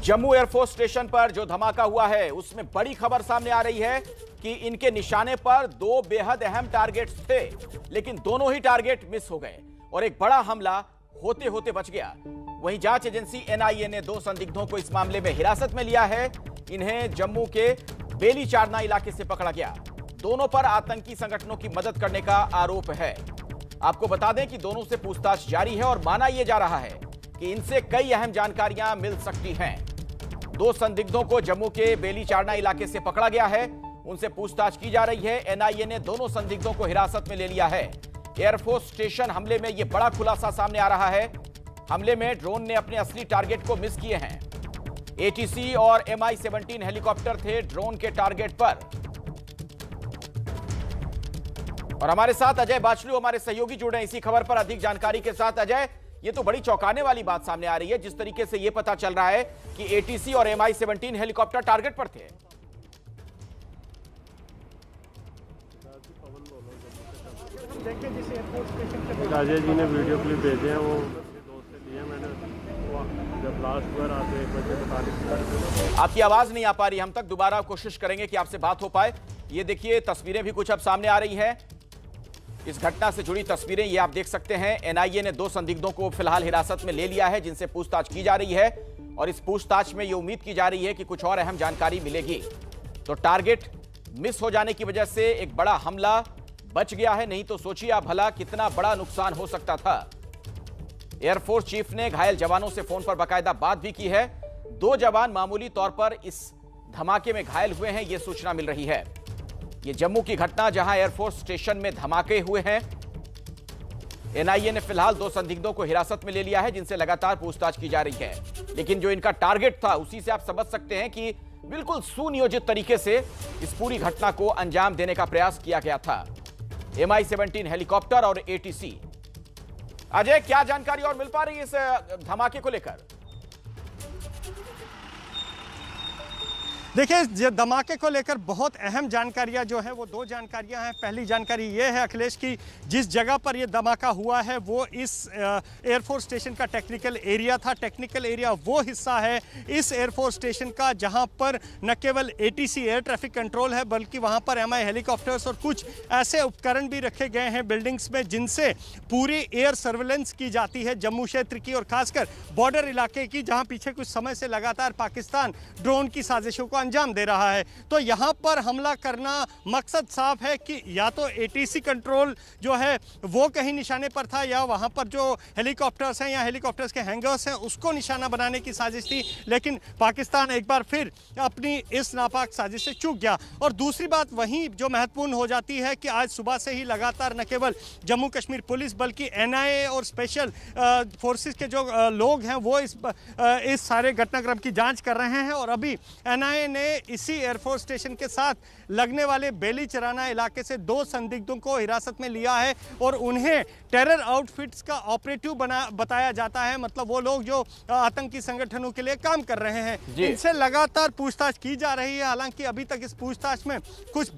Jammu air force station पर जो धमाका हुआ है उसमें बड़ी खबर सामने आ रही है कि इनके निशाने पर दो बेहद अहम टारगेट्स थे, लेकिन दोनों ही टारगेट मिस हो गए और एक बड़ा हमला होते होते बच गया। वहीं जांच एजेंसी एनआईए ने दो संदिग्धों को इस मामले में हिरासत में लिया है। इन्हें जम्मू के बेली चारना इलाके से पकड़ा गया। दोनों पर आतंकी संगठनों की मदद करने का आरोप है। आपको बता दें कि दोनों से पूछताछ जारी है और माना यह जा रहा है कि इनसे कई अहम जानकारियां मिल सकती हैं। दो संदिग्धों को जम्मू के बेली चारना इलाके से पकड़ा गया है, उनसे पूछताछ की जा रही है। एनआईए ने दोनों संदिग्धों को हिरासत में ले लिया है। एयरफोर्स स्टेशन हमले में यह बड़ा खुलासा सामने आ रहा है। हमले में ड्रोन ने अपने असली टारगेट को मिस किए हैं। एटीसी और MI-17 हेलीकॉप्टर थे ड्रोन के टारगेट पर। और हमारे साथ अजय बाचलू हमारे सहयोगी जुड़े हैं इसी खबर पर अधिक जानकारी के साथ। अजय, ये तो बड़ी चौंकाने वाली बात सामने आ रही है, जिस तरीके से ये पता चल रहा है कि एटीसी और MI-17 हेलीकॉप्टर टारगेट पर थे। राजेश जी ने वीडियो क्लिप भेजे हैं, वो दोस्त से लिए मैंने, जब लास्ट बार आते 1 बजे 45 आपकी आवाज नहीं आ पा रही, हम तक दोबारा कोशिश करेंगे कि आपसे बात हो पाए। ये देखिए तस्वीरें भी कुछ अब सामने आ रही हैं, इस घटना से जुड़ी तस्वीरें ये आप देख सकते हैं। एनआईए ने दो संदिग्धों को फिलहाल हिरासत में ले लिया है, जिनसे पूछताछ की जा रही है और इस पूछताछ में ये उम्मीद की जा रही है कि कुछ और अहम जानकारी मिलेगी। तो टारगेट मिस हो जाने की वजह से एक बड़ा हमला बच गया है, नहीं तो सोचिए आप भला कितना बड़ा नुकसान हो सकता था। एयरफोर्स चीफ ने घायल जवानों से फोन पर बाकायदा बात भी की है। 2 जवान मामूली तौर पर इस धमाके में घायल हुए हैं, यह सूचना मिल रही है। ये जम्मू की घटना जहां एयरफोर्स स्टेशन में धमाके हुए हैं। एनआईए ने फिलहाल 2 संदिग्धों को हिरासत में ले लिया है, जिनसे लगातार पूछताछ की जा रही है। लेकिन जो इनका टारगेट था उसी से आप समझ सकते हैं कि बिल्कुल सुनियोजित तरीके से इस पूरी घटना को अंजाम देने का प्रयास किया गया था। MI-17 हेलीकॉप्टर और एटीसी। अजय, क्या जानकारी और मिल पा रही है इस धमाके को लेकर? देखिए, धमाके को लेकर बहुत अहम जानकारियां जो हैं वो 2 जानकारियां हैं। पहली जानकारी ये है अखिलेश की जिस जगह पर ये धमाका हुआ है वो इस एयरफोर्स स्टेशन का टेक्निकल एरिया था। टेक्निकल एरिया वो हिस्सा है इस एयरफोर्स स्टेशन का जहां पर न केवल ATC एयर ट्रैफिक कंट्रोल है, बल्कि वहां पर MI हेलीकॉप्टर्स और कुछ ऐसे उपकरण भी रखे गए हैं बिल्डिंग्स में, जिनसे पूरी एयर सर्वेलेंस की जाती है जम्मू क्षेत्र की और खासकर बॉर्डर इलाके की, जहां पीछे कुछ समय से लगातार पाकिस्तान ड्रोन की साजिशों को अंजाम दे रहा है। तो यहां पर हमला करना मकसद साफ है कि या तो ATC कंट्रोल जो है वो कहीं निशाने पर था, या वहां पर जो हेलीकॉप्टर्स हैं या हेलीकॉप्टर्स के हैंगर्स हैं उसको निशाना बनाने की साजिश थी। लेकिन पाकिस्तान एक बार फिर अपनी इस नापाक साजिश से चूक गया। और दूसरी बात वहीं जो महत्वपूर्ण हो जाती है कि आज सुबह से ही लगातार न केवल जम्मू कश्मीर पुलिस बल्कि NIA और स्पेशल फोर्सेस के जो लोग हैं वो इस सारे घटनाक्रम की जांच कर रहे हैं। और अभी NIA ने इसी एयरफोर्स स्टेशन के साथ लगने वाले बेली चराना इलाके से 2 संदिग्धों को हिरासत में लिया है और उन्हें टेरर आउटफिट्स का ऑपरेटिव बताया जाता है। मतलब वो लोग जो आतंकी संगठनों के लिए काम कर रहे हैं, इनसे लगातार पूछताछ की जा रही है। हालांकि अभी तक इस पूछताछ में कुछ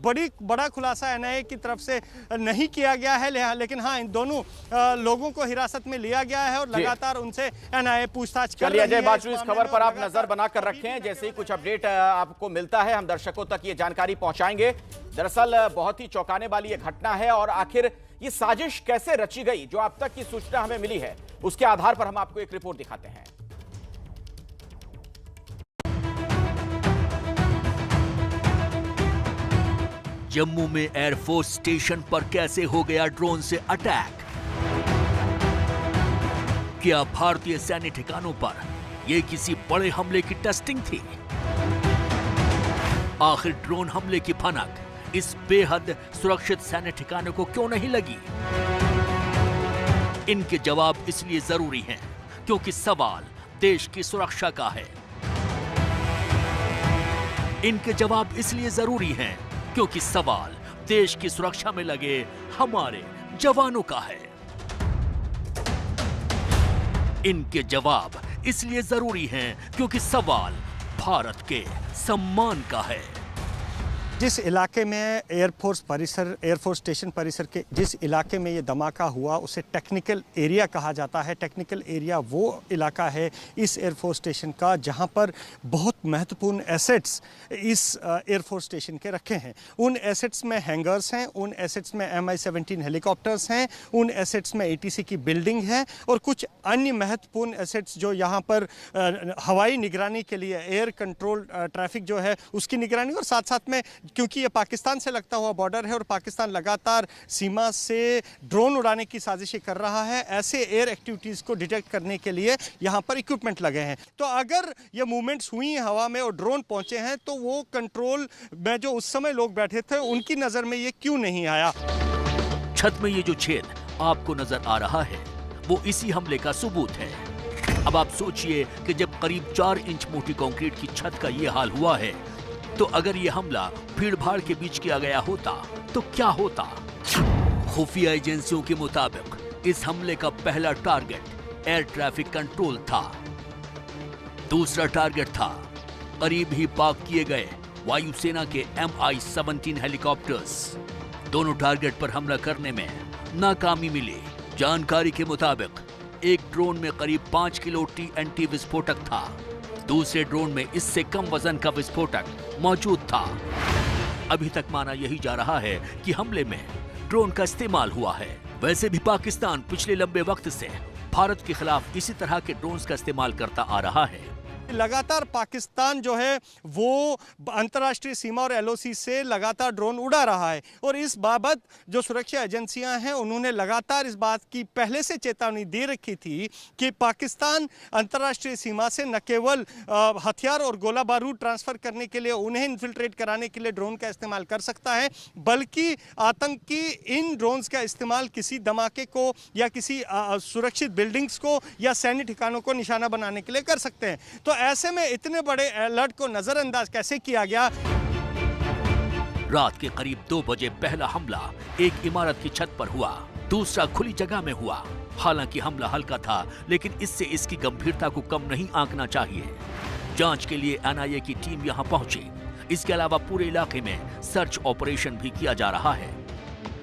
बड़ा खुलासा NIA की तरफ से नहीं किया गया है, लेकिन हाँ, इन दोनों लोगों को हिरासत में लिया गया है और लगातार उनसे NIA पूछताछ कर रही है। अजय बाचलू, इस खबर पर आप नजर बनाकर रखें, जैसे ही कुछ अपडेट आपको मिलता है हम दर्शकों तक ये जानकारी पहुंचाएंगे। दरअसल बहुत ही चौंकाने वाली ये घटना है और आखिर ये साजिश कैसे रची गई, जो अब तक की सूचना हमें मिली है उसके आधार पर हम आपको एक रिपोर्ट दिखाते हैं। जम्मू में एयरफोर्स स्टेशन पर कैसे हो गया ड्रोन से अटैक? क्या भारतीय सैन्य ठिकानों पर यह किसी बड़े हमले की टेस्टिंग थी? आखिर ड्रोन हमले की भनक इस बेहद सुरक्षित सैन्य ठिकाने को क्यों नहीं लगी? इनके जवाब इसलिए जरूरी हैं क्योंकि सवाल देश की सुरक्षा का है। इनके जवाब इसलिए जरूरी हैं क्योंकि सवाल देश की सुरक्षा में लगे हमारे जवानों का है। इनके जवाब इसलिए जरूरी हैं क्योंकि सवाल भारत के सम्मान का है। जिस इलाके में एयरफोर्स स्टेशन परिसर के जिस इलाके में ये धमाका हुआ उसे टेक्निकल एरिया कहा जाता है। टेक्निकल एरिया वो इलाका है इस एयरफोर्स स्टेशन का जहां पर बहुत महत्वपूर्ण एसेट्स इस एयरफोर्स स्टेशन के रखे हैं। उन एसेट्स में हैंगर्स हैं, उन एसेट्स में MI-17 हेलीकॉप्टर्स हैं, उन एसेट्स में ATC की बिल्डिंग है और कुछ अन्य महत्वपूर्ण एसेट्स जो यहाँ पर हवाई निगरानी के लिए एयर कंट्रोल ट्रैफिक जो है उसकी निगरानी, और साथ साथ में क्योंकि ये पाकिस्तान से लगता हुआ बॉर्डर है और पाकिस्तान लगातार सीमा से ड्रोन उड़ाने की साजिशें कर रहा है, ऐसे एयर एक्टिविटीज़ को डिटेक्ट करने के लिए यहाँ पर इक्विपमेंट लगे हैं। तो अगर ये मूवमेंट्स हुई हैं हवा में और ड्रोन पहुँचे हैं तो वो कंट्रोल में जो उस समय लोग बैठे थे उनकी नज़र में ये क्यों नहीं आया। छत में ये जो छेद आपको नजर आ रहा है वो इसी हमले का सबूत है। अब आप सोचिए कि जब करीब 4 इंच मोटी कंक्रीट की छत का ये हाल हुआ है तो अगर ये हमला भीड़ भाड़ के बीच किया गया होता तो क्या होता। खुफिया एजेंसियों के मुताबिक इस हमले का पहला टारगेट एयर ट्रैफिक कंट्रोल था। दूसरा टारगेट था करीब ही पार्क किए गए वायुसेना के MI-17 हेलीकॉप्टर्स। दोनों टारगेट पर हमला करने में नाकामी मिली। जानकारी के मुताबिक एक ड्रोन में करीब 5 किलो TNT विस्फोटक था, दूसरे ड्रोन में इससे कम वजन का विस्फोटक मौजूद था। अभी तक माना यही जा रहा है कि हमले में ड्रोन का इस्तेमाल हुआ है। वैसे भी पाकिस्तान पिछले लंबे वक्त से भारत के खिलाफ इसी तरह के ड्रोन्स का इस्तेमाल करता आ रहा है। लगातार पाकिस्तान जो है वो अंतर्राष्ट्रीय सीमा और LOC से लगातार ड्रोन उड़ा रहा है और इस बाबत जो सुरक्षा एजेंसियां हैं उन्होंने लगातार इस बात की पहले से चेतावनी दे रखी थी कि पाकिस्तान अंतर्राष्ट्रीय सीमा से न केवल हथियार और गोला बारूद ट्रांसफ़र करने के लिए, उन्हें इन्फिल्ट्रेट कराने के लिए ड्रोन का इस्तेमाल कर सकता है, बल्कि आतंकी इन ड्रोन्स का इस्तेमाल किसी धमाके को या किसी सुरक्षित बिल्डिंग्स को या सैन्य ठिकानों को निशाना बनाने के लिए कर सकते हैं। तो ऐसे में इतने बड़े अलर्ट को नजरअंदाज कैसे किया गया। रात के करीब 2 बजे पहला हमला एक इमारत की छत पर हुआ, दूसरा खुली जगह में हुआ। हालांकि हमला हल्का था लेकिन इससे इसकी गंभीरता को कम नहीं आंकना चाहिए। जांच के लिए NIA की टीम यहां पहुंची। इसके अलावा पूरे इलाके में सर्च ऑपरेशन भी किया जा रहा है।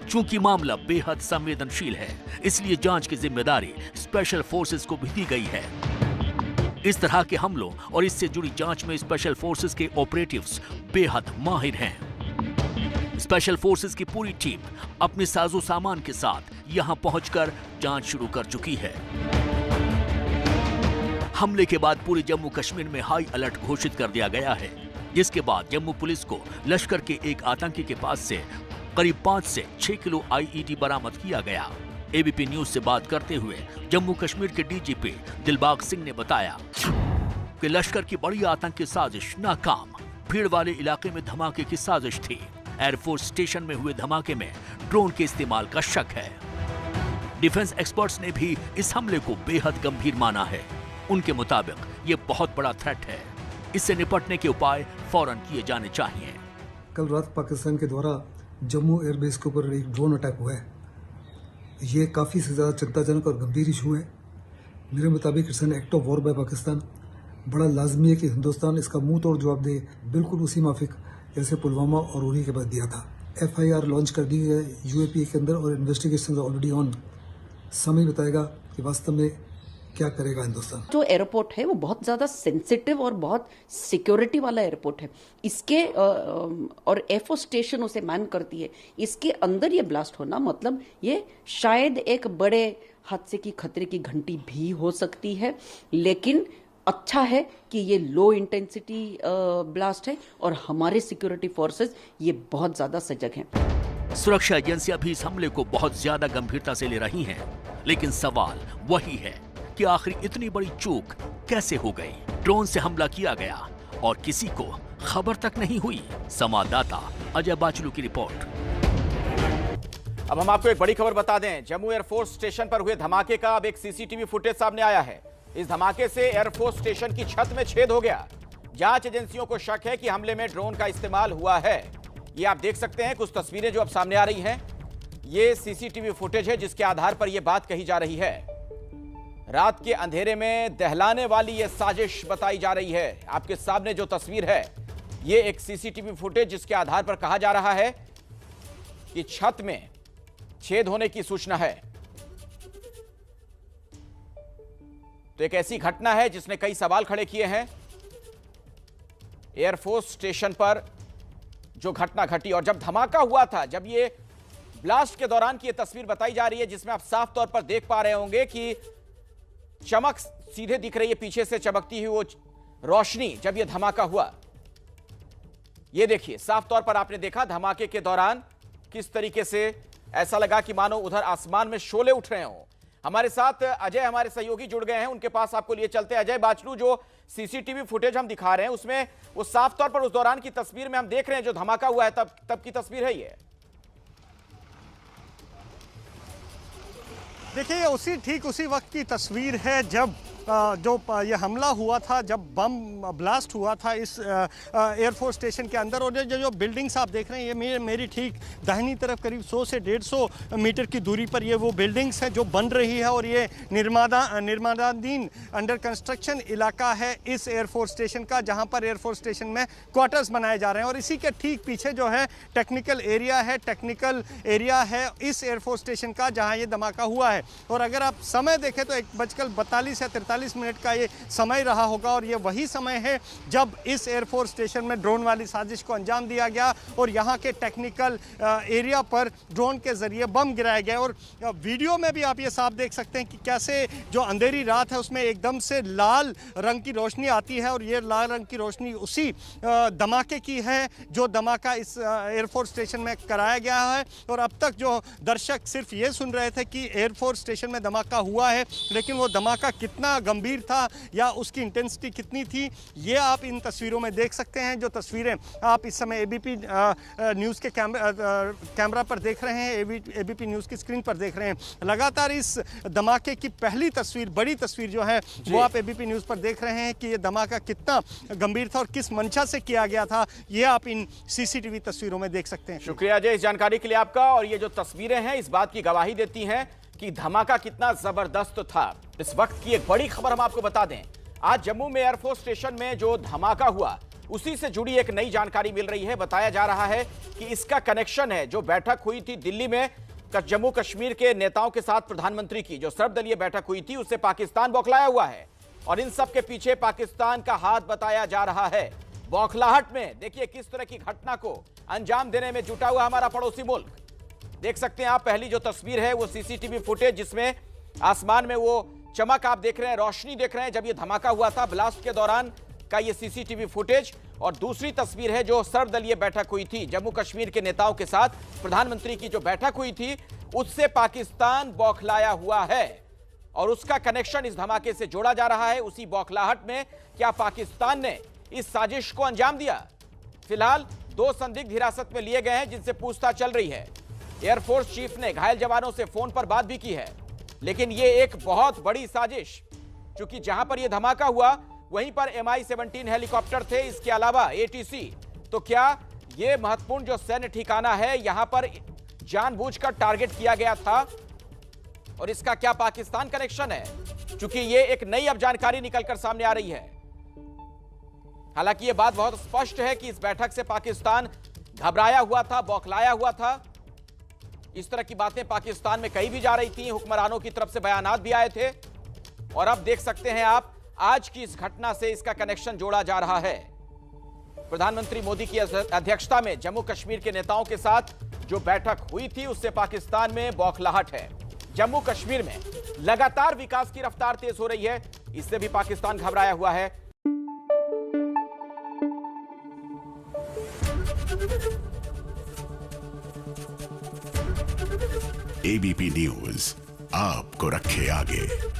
चूंकि मामला बेहद संवेदनशील है इसलिए जांच की जिम्मेदारी स्पेशल फोर्सेस को भी दी गई है। इस तरह के हमलों और इससे जुड़ी जांच में स्पेशल फोर्सेस के ऑपरेटिव्स बेहद माहिर हैं। स्पेशल फोर्सेस की पूरी टीम अपने साजो सामान के साथ यहां पहुंचकर जांच शुरू कर चुकी है। हमले के बाद पूरे जम्मू कश्मीर में हाई अलर्ट घोषित कर दिया गया है, जिसके बाद जम्मू पुलिस को लश्कर के एक आतंकी के पास से करीब 5 से 6 किलो IED बरामद किया गया। ABP न्यूज से बात करते हुए जम्मू कश्मीर के DGP दिलबाग सिंह ने बताया कि लश्कर की बड़ी आतंकी साजिश नाकाम। भीड़ वाले इलाके में धमाके की साजिश थी। एयरफोर्स स्टेशन में हुए धमाके में ड्रोन के इस्तेमाल का शक है। डिफेंस एक्सपर्ट्स ने भी इस हमले को बेहद गंभीर माना है। उनके मुताबिक ये बहुत बड़ा थ्रेट है, इससे निपटने के उपाय फौरन किए जाने चाहिए। कल रात पाकिस्तान के द्वारा जम्मू एयरबेस के ऊपर एक ड्रोन अटैक हुआ है। ये काफ़ी से ज़्यादा चिंताजनक और गंभीर इशू है। मेरे मुताबिक it's an act of war by Pakistan. बड़ा लाजमी है कि हिंदुस्तान इसका मुंह तोड़ जवाब दे, बिल्कुल उसी माफिक जैसे पुलवामा और उरी के बाद दिया था। FIR लॉन्च कर दी है UAP के अंदर और इन्वेस्टिगेशन ऑलरेडी ऑन। समय बताएगा कि वास्तव में क्या करेगा हिंदुस्तान। जो एयरपोर्ट है वो बहुत ज़्यादा सेंसिटिव और बहुत सिक्योरिटी वाला एयरपोर्ट है। इसके और एयरफोर्स स्टेशन उसे मैन करती है। इसके अंदर ये ब्लास्ट होना मतलब ये शायद एक बड़े हादसे की खतरे की घंटी भी हो सकती है, लेकिन अच्छा है कि ये लो इंटेंसिटी ब्लास्ट है और हमारे सिक्योरिटी फोर्सेस ये बहुत ज़्यादा सजग हैं। सुरक्षा एजेंसियां भी इस हमले को बहुत ज्यादा गंभीरता से ले रही हैं, लेकिन सवाल वही है कि आखिर इतनी बड़ी चूक कैसे हो गई। ड्रोन से हमला किया गया और किसी को खबर तक नहीं हुई। संवाददाता अजय बाचलू की रिपोर्ट। अब हम आपको एक बड़ी खबर बता दें। जम्मू एयरफोर्स स्टेशन पर हुए धमाके का अब एक CCTV फुटेज सामने आया है। इस धमाके से एयरफोर्स स्टेशन की छत में छेद हो गया। जांच एजेंसियों को शक है कि हमले में ड्रोन का इस्तेमाल हुआ है। ये आप देख सकते हैं कुछ तस्वीरें जो अब सामने आ रही हैं। ये CCTV फुटेज है जिसके आधार पर यह बात कही जा रही है। रात के अंधेरे में दहलाने वाली यह साजिश बताई जा रही है। आपके सामने जो तस्वीर है ये एक सीसीटीवी फुटेज जिसके आधार पर कहा जा रहा है कि छत में छेद होने की सूचना है। तो एक ऐसी घटना है जिसने कई सवाल खड़े किए हैं। एयरफोर्स स्टेशन पर जो घटना घटी और जब धमाका हुआ था, जब ये ब्लास्ट के दौरान की ये तस्वीर बताई जा रही है जिसमें आप साफ तौर पर देख पा रहे होंगे कि चमक सीधे दिख रही है, पीछे से चमकती हुई वो रोशनी जब ये धमाका हुआ। ये देखिए, साफ तौर पर आपने देखा धमाके के दौरान किस तरीके से ऐसा लगा कि मानो उधर आसमान में शोले उठ रहे हों। हमारे साथ अजय, हमारे सहयोगी जुड़ गए हैं, उनके पास आपको लिए चलते हैं। अजय बाचलू, जो सीसीटीवी फुटेज हम दिखा रहे हैं उसमें वो साफ तौर पर उस दौरान की तस्वीर में हम देख रहे हैं जो धमाका हुआ है तब की तस्वीर है ये। देखिए, ठीक उसी वक्त की तस्वीर है जब जो ये हमला हुआ था, जब बम ब्लास्ट हुआ था इस एयरफोर्स स्टेशन के अंदर। और जो बिल्डिंग्स आप देख रहे हैं ये मेरी ठीक दाहिनी तरफ करीब 100 से 150 मीटर की दूरी पर ये वो बिल्डिंग्स है जो बन रही है और ये निर्माणाधीन अंडर कंस्ट्रक्शन इलाका है इस एयरफोर्स स्टेशन का, जहां पर एयरफोर्स स्टेशन में क्वार्टर्स बनाए जा रहे हैं। और इसी के ठीक पीछे जो है टेक्निकल एरिया है इस एयरफोर्स स्टेशन का जहाँ ये धमाका हुआ है। और अगर आप समय देखें तो 1:42 या 43 मिनट का ये समय रहा होगा और ये वही समय है जब इस एयरफोर्स स्टेशन में ड्रोन वाली साजिश को अंजाम दिया गया और यहाँ के टेक्निकल एरिया पर ड्रोन के जरिए बम गिराए गए। और वीडियो में भी आप ये साफ देख सकते हैं कि कैसे जो अंधेरी रात है उसमें एकदम से लाल रंग की रोशनी आती है और ये लाल रंग की रोशनी उसी धमाके की है जो धमाका इस एयरफोर्स स्टेशन में कराया गया है। और अब तक जो दर्शक सिर्फ ये सुन रहे थे कि एयरफोर्स स्टेशन में धमाका हुआ है, लेकिन वो धमाका कितना गंभीर था या उसकी इंटेंसिटी कितनी थी ये आप इन तस्वीरों में देख सकते हैं। जो तस्वीरें आप इस समय एबीपी न्यूज़ के कैमरा पर देख रहे हैं, एबीपी न्यूज़ की स्क्रीन पर देख रहे हैं। लगातार इस धमाके की पहली तस्वीर, बड़ी तस्वीर जो है वो आप एबीपी न्यूज़ पर देख रहे हैं कि ये धमाका कितना गंभीर था और किस मंशा से किया गया था, ये आप इन सीसीटीवी तस्वीरों में देख सकते हैं। शुक्रिया अजय इस जानकारी के लिए आपका। और ये जो तस्वीरें हैं इस बात की गवाही देती हैं कि धमाका कितना जबरदस्त था। इस वक्त की एक बड़ी खबर हम आपको बता दें, आज जम्मू में एयरफोर्स स्टेशन में जो धमाका हुआ उसी से जुड़ी एक नई जानकारी मिल रही है। बताया जा रहा है कि इसका कनेक्शन है जो बैठक हुई थी दिल्ली में जम्मू कश्मीर के नेताओं के साथ प्रधानमंत्री की, जो सर्वदलीय बैठक हुई थी उससे पाकिस्तान बौखलाया हुआ है और इन सब के पीछे पाकिस्तान का हाथ बताया जा रहा है। बौखलाहट में देखिए किस तरह की घटना को अंजाम देने में जुटा हुआ हमारा पड़ोसी मुल्क। देख सकते हैं आप, पहली जो तस्वीर है वो सीसीटीवी फुटेज जिसमें आसमान में वो चमक आप देख रहे हैं, रोशनी देख रहे हैं जब ये धमाका हुआ था ब्लास्ट के दौरान का ये सीसीटीवी फुटेज। और दूसरी तस्वीर है जो सर्वदलीय बैठक हुई थी जम्मू कश्मीर के नेताओं के साथ, प्रधानमंत्री की जो बैठक हुई थी उससे पाकिस्तान बौखलाया हुआ है और उसका कनेक्शन इस धमाके से जोड़ा जा रहा है। उसी बौखलाहट में क्या पाकिस्तान ने इस साजिश को अंजाम दिया? फिलहाल 2 संदिग्ध हिरासत में लिए गए हैं जिनसे पूछताछ चल रही है। एयरफोर्स चीफ ने घायल जवानों से फोन पर बात भी की है, लेकिन यह एक बहुत बड़ी साजिश, क्योंकि जहां पर यह धमाका हुआ वहीं पर MI-17 हेलीकॉप्टर थे, इसके अलावा ATC। तो क्या यह महत्वपूर्ण जो सैन्य ठिकाना है यहां पर जानबूझकर टारगेट किया गया था और इसका क्या पाकिस्तान कनेक्शन है? क्योंकि यह एक नई अब जानकारी निकलकर सामने आ रही है। हालांकि यह बात बहुत स्पष्ट है कि इस बैठक से पाकिस्तान घबराया हुआ था, बौखलाया हुआ था। इस तरह की बातें पाकिस्तान में कही भी जा रही थी, हुक्मरानों की तरफ से बयानात भी आए थे और अब देख सकते हैं आप आज की इस घटना से इसका कनेक्शन जोड़ा जा रहा है। प्रधानमंत्री मोदी की अध्यक्षता में जम्मू कश्मीर के नेताओं के साथ जो बैठक हुई थी उससे पाकिस्तान में बौखलाहट है। जम्मू कश्मीर में लगातार विकास की रफ्तार तेज हो रही है, इससे भी पाकिस्तान घबराया हुआ है। एबीपी न्यूज आपको रखे आगे।